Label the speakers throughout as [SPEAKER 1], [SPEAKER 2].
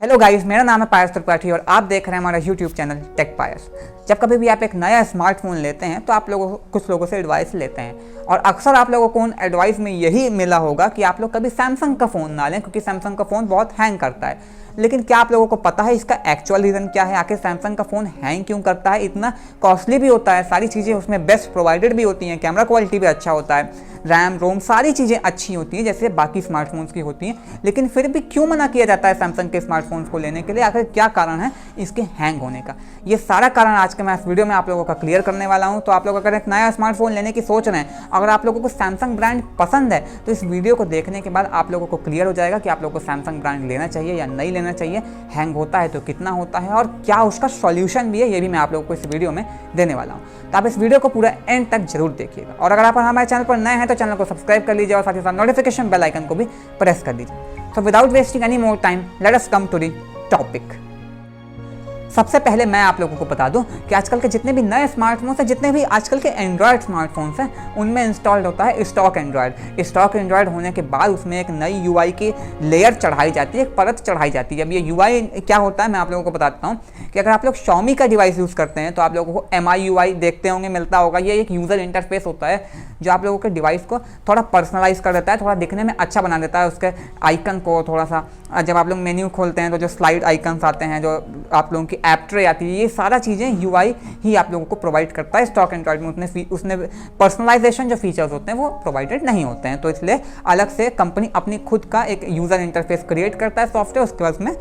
[SPEAKER 1] Hello guys, मेरा नाम है पायस त्रिपाठी और आप देख रहे हैं हमारा यूट्यूब चैनल टेक पायस। जब कभी भी आप एक नया स्मार्टफोन लेते हैं तो आप कुछ लोगों से एडवाइस लेते हैं और अक्सर आप लोगों को उन एडवाइस में यही मिला होगा कि आप लोग कभी सैमसंग का फ़ोन ना लें क्योंकि सैमसंग का फ़ोन बहुत हैंग करता है। लेकिन क्या आप लोगों को पता है इसका एक्चुअल रीज़न क्या है? आखिर सैमसंग का फ़ोन हैंग क्यों करता है? इतना कॉस्टली भी होता है, सारी चीज़ें उसमें बेस्ट प्रोवाइडेड भी होती हैं, कैमरा क्वालिटी भी अच्छा होता है, रैम रोम सारी चीज़ें अच्छी होती हैं जैसे बाकी स्मार्टफोन्स की होती हैं, लेकिन फिर भी क्यों मना किया जाता है सैमसंग के स्मार्टफोन्स को लेने के लिए? आखिर क्या कारण है इसके हैंग होने का? ये सारा कारण आज के मैं इस वीडियो में आप लोगों का क्लियर करने वाला हूं। तो आप लोग अगर एक नया स्मार्टफोन लेने की सोच रहे हैं, अगर आप लोगों को सैमसंग ब्रांड पसंद है तो इस वीडियो को देखने के बाद आप लोगों को क्लियर हो जाएगा कि आप लोगों को सैमसंग ब्रांड लेना चाहिए या नहीं लेना चाहिए, हैंग होता है तो कितना होता है और क्या उसका सॉल्यूशन भी है, ये भी मैं आप लोगों को इस वीडियो में देने वाला हूँ। तो आप इस वीडियो को पूरा एंड तक जरूर देखिएगा और अगर आप हमारे चैनल पर नए हैं तो चैनल को सब्सक्राइब कर लीजिए और साथ ही साथ नोटिफिकेशन बेल आइकन को भी प्रेस कर दीजिए। So without wasting any more time let us come to the topic. सबसे पहले मैं आप लोगों को बता दूं कि आजकल के जितने भी नए स्मार्टफोन्स हैं, जितने भी आजकल के एंड्रॉयड स्मार्टफोन्स हैं, उनमें इंस्टॉल्ड होता है स्टॉक एंड्रॉयड। स्टॉक एंड्रॉयड होने के बाद उसमें एक नई यूआई की लेयर चढ़ाई जाती है, एक परत चढ़ाई जाती है। अब ये यूआई क्या होता है मैं आप लोगों को बताता हूँ कि अगर आप लोग Xiaomi का डिवाइस यूज़ करते हैं तो आप लोगों को MIUI देखते होंगे, मिलता होगा। ये एक यूज़र इंटरफेस होता है जो आप लोगों के डिवाइस को थोड़ा पर्सनलाइज कर देता है, थोड़ा दिखने में अच्छा बना देता है, उसके आइकन को थोड़ा सा। जब आप लोग मेन्यू खोलते हैं तो जो स्लाइड आइकन्स आते हैं, जो आप लोगों की ऐप ट्रे आती है, ये सारा चीज़ें यूआई ही आप लोगों को प्रोवाइड करता है। स्टॉक एंड्रॉयड में उसने पर्सनलाइजेशन जो फीचर्स होते हैं वो प्रोवाइडेड नहीं होते हैं, तो इसलिए अलग से कंपनी अपनी खुद का एक यूज़र इंटरफेस क्रिएट करता है सॉफ्टवेयर, उसके बाद उसमें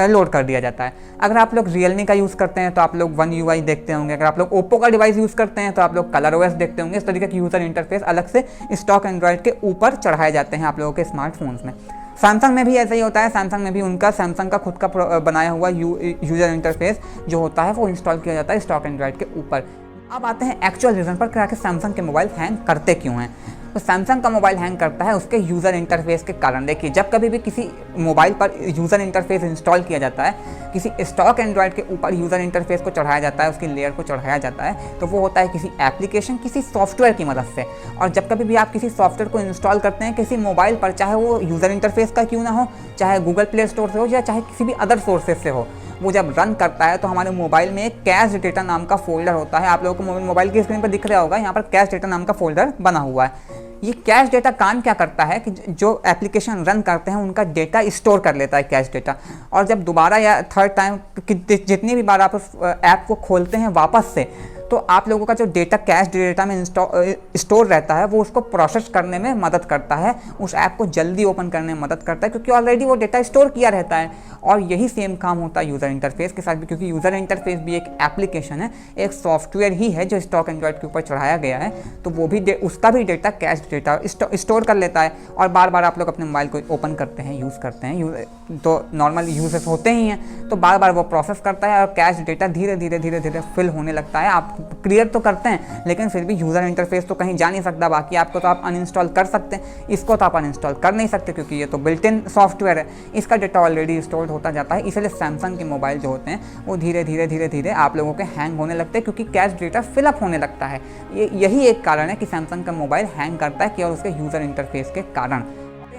[SPEAKER 1] लोड कर दिया जाता है। अगर आप लोग Realme का यूज़ करते हैं तो आप लोग वन UI देखते होंगे। अगर आप लोग Oppo का डिवाइस यूज़ करते हैं तो आप लोग कलर OS देखते होंगे। इस तरीके के यूज़र इंटरफेस अलग से स्टॉक एंड्रॉयड के ऊपर चढ़ाए जाते हैं आप लोगों के स्मार्टफोन्स में। सैमसंग में भी ऐसा ही होता है। सैमसंग में भी उनका सैमसंग का खुद का बनाया हुआ यूज़र इंटरफेस जो होता है वो इंस्टॉल किया जाता है स्टॉक एंड्रॉयड के ऊपर। अब आते हैं एक्चुअल रीज़न पर कि आखिर सैमसंग के मोबाइल हैंग करते क्यों हैं। तो सैमसंग का मोबाइल हैंग करता है उसके यूज़र इंटरफेस के कारण। देखिए, जब कभी भी किसी मोबाइल पर यूज़र इंटरफेस इंस्टॉल किया जाता है, किसी स्टॉक एंड्रॉयड के ऊपर यूज़र इंटरफेस को चढ़ाया जाता है, उसकी लेयर को चढ़ाया जाता है, तो वो होता है किसी एप्लीकेशन, किसी सॉफ्टवेयर की मदद से। और जब कभी भी आप किसी सॉफ्टवेयर को इंस्टॉल करते हैं किसी मोबाइल पर, चाहे वो यूज़र इंटरफेस का क्यों ना हो, चाहे गूगल प्ले स्टोर से हो या चाहे किसी भी अदर सोर्सेज से हो, वो जब रन करता है तो हमारे मोबाइल में एक कैश डेटा नाम का फोल्डर होता है। आप लोगों को मोबाइल की स्क्रीन पर दिख रहा होगा, यहाँ पर कैश डेटा नाम का फोल्डर बना हुआ है। ये कैश डेटा काम क्या करता है कि जो एप्लीकेशन रन करते हैं उनका डेटा स्टोर कर लेता है कैश डेटा, और जब दोबारा या थर्ड टाइम जितनी भी बार आप उस ऐप को खोलते हैं वापस से, तो आप लोगों का जो डेटा कैश डेटा में स्टोर रहता है वो उसको प्रोसेस करने में मदद करता है, उस ऐप को जल्दी ओपन करने में मदद करता है, क्योंकि ऑलरेडी वो डेटा स्टोर किया रहता है। और यही सेम काम होता है यूज़र इंटरफेस के साथ भी, क्योंकि यूज़र इंटरफेस भी एक एप्लीकेशन है, एक सॉफ्टवेयर ही है जो स्टॉक एंड्रॉयड के ऊपर चढ़ाया गया है, तो वो भी उसका भी डेटा कैश डेटा स्टोर कर लेता है। और बार बार आप लोग अपने मोबाइल को ओपन करते हैं, यूज़ करते हैं, तो नॉर्मल यूजेस होते ही हैं, तो बार बार वो प्रोसेस करता है और कैश डेटा धीरे धीरे फिल होने लगता है। आप क्लियर तो करते हैं लेकिन फिर भी यूज़र इंटरफेस तो कहीं जा नहीं सकता। बाकी आपको तो आप अनइंस्टॉल कर सकते हैं, इसको तो आप अनइंस्टॉल कर नहीं सकते क्योंकि ये तो बिल्ट इन सॉफ्टवेयर है, इसका डेटा ऑलरेडी स्टोर होता जाता है। इसलिए सैमसंग के मोबाइल जो होते हैं वो धीरे धीरे आप लोगों के हैंग होने लगते हैं क्योंकि कैश डेटा फिलअप होने लगता है। यही एक कारण है कि सैमसंग का मोबाइल हैंग करता है, केवल उसके यूज़र इंटरफेस के कारण।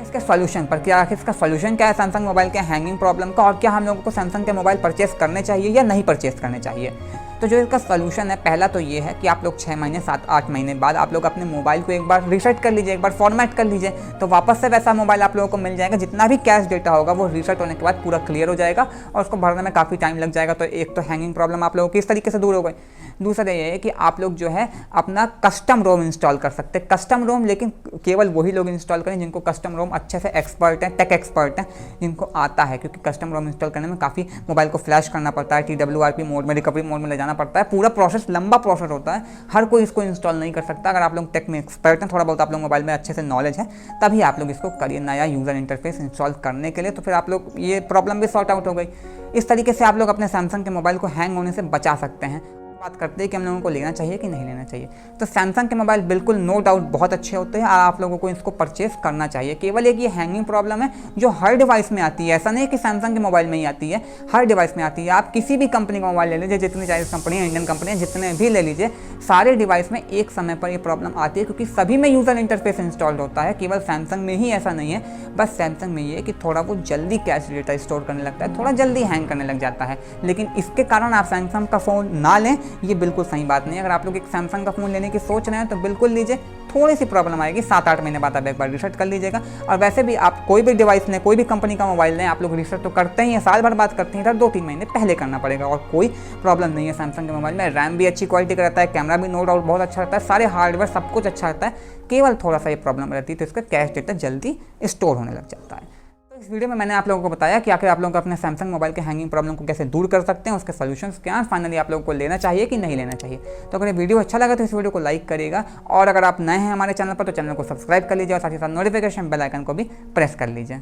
[SPEAKER 1] इसके सॉल्यूशन पर क्या, आखिर इसका सॉल्यूशन क्या है सैमसंग मोबाइल के हैंगिंग प्रॉब्लम का, और क्या हम लोगों को सैमसंग के मोबाइल परचेस करने चाहिए या नहीं परचेस करने चाहिए? तो जो इसका सॉल्यूशन है, पहला तो ये है कि आप लोग 6 महीने 7-8 महीने बाद आप लोग अपने मोबाइल को एक बार रीसेट कर लीजिए, एक बार फॉर्मेट कर लीजिए, तो वापस से वैसा मोबाइल आप लोगों को मिल जाएगा। जितना भी कैश डेटा होगा वो रीसेट होने के बाद पूरा क्लियर हो जाएगा और उसको भरने में काफ़ी टाइम लग जाएगा। तो एक तो हैंगिंग प्रॉब्लम आप लोगों की इस तरीके से दूर हो गई। दूसरा ये है कि आप लोग जो है अपना कस्टम रोम इंस्टॉल कर सकते हैं। कस्टम रोम लेकिन केवल वही लोग इंस्टॉल करें जिनको कस्टम रोम अच्छे से एक्सपर्ट हैं, टेक एक्सपर्ट हैं, जिनको आता है, क्योंकि कस्टम रोम इंस्टॉल करने में काफ़ी मोबाइल को फ्लैश करना पड़ता है, TWRP मोड में, रिकवरी मोड में ले जाना पड़ता है, पूरा प्रोसेस लंबा प्रोसेस होता है, हर कोई इसको इंस्टॉल नहीं कर सकता। अगर आप लोग टेक में एक्सपर्ट हैं, थोड़ा बहुत आप लोग मोबाइल में अच्छे से नॉलेज है, तभी आप लोग इसको करिए नया यूज़र इंटरफेस इंस्टॉल करने के लिए, तो फिर आप लोग ये प्रॉब्लम भी सॉर्ट आउट हो गई। इस तरीके से आप लोग अपने सैमसंग के मोबाइल को हैंग होने से बचा सकते हैं। बात करते हैं कि हम लोगों को लेना चाहिए कि नहीं लेना चाहिए। तो सैमसंग के मोबाइल बिल्कुल नो डाउट बहुत अच्छे होते हैं और आप लोगों को इसको परचेस करना चाहिए। केवल एक ये हैंगिंग प्रॉब्लम है जो हर डिवाइस में आती है, ऐसा नहीं कि सैमसंग के मोबाइल में ही आती है, हर डिवाइस में आती है। आप किसी भी कंपनी का मोबाइल ले लीजिए, जितनी चाइनीज कंपनी है, इंडियन कंपनी है, जितने भी ले लीजिए, सारे डिवाइस में एक समय पर ये प्रॉब्लम आती है क्योंकि सभी में यूज़र इंटरफेस इंस्टॉल्ड होता है। केवल सैमसंग में ही ऐसा नहीं है, बस सैमसंग में ये है कि थोड़ा वो जल्दी कैश डेटा स्टोर करने लगता है, थोड़ा जल्दी हैंग करने लग जाता है। लेकिन इसके कारण आप सैमसंग का फ़ोन ना लें, ये बिल्कुल सही बात नहीं है। अगर आप लोग एक सैमसंग का फ़ोन लेने की सोच रहे हैं तो बिल्कुल लीजिए, थोड़ी सी प्रॉब्लम आएगी, 7-8 महीने बाद आप एक बार रिसेट कर लीजिएगा। और वैसे भी आप कोई भी डिवाइस लें, कोई भी कंपनी का मोबाइल लें, आप लोग रिसेट तो करते ही हैं, साल भर बाद करते हैं, 2-3 महीने पहले करना पड़ेगा और कोई प्रॉब्लम नहीं है। सैमसंग के मोबाइल में रैम भी अच्छी क्वालिटी का रहता है, कैमरा भी नो डाउट बहुत अच्छा रहता है, सारे हार्डवेयर सब कुछ अच्छा रहता है, केवल थोड़ा सा ये प्रॉब्लम रहती है तो इसका कैश डेटा जल्दी स्टोर होने लग जाता है। इस वीडियो में मैंने आप लोगों को बताया कि आखिर आप लोगों को अपने सैमसंग मोबाइल के हैंगिंग प्रॉब्लम को कैसे दूर कर सकते हैं, उसके सॉल्यूशंस क्या हैं, फाइनली आप लोगों को लेना चाहिए कि नहीं लेना चाहिए। तो अगर ये वीडियो अच्छा लगा तो इस वीडियो को लाइक करिएगा और अगर आप नए हैं हमारे चैनल पर तो चैनल को सब्सक्राइब कर लीजिए और साथ ही साथ नोटिफिकेशन बेल आइकन को भी प्रेस कर लीजिए।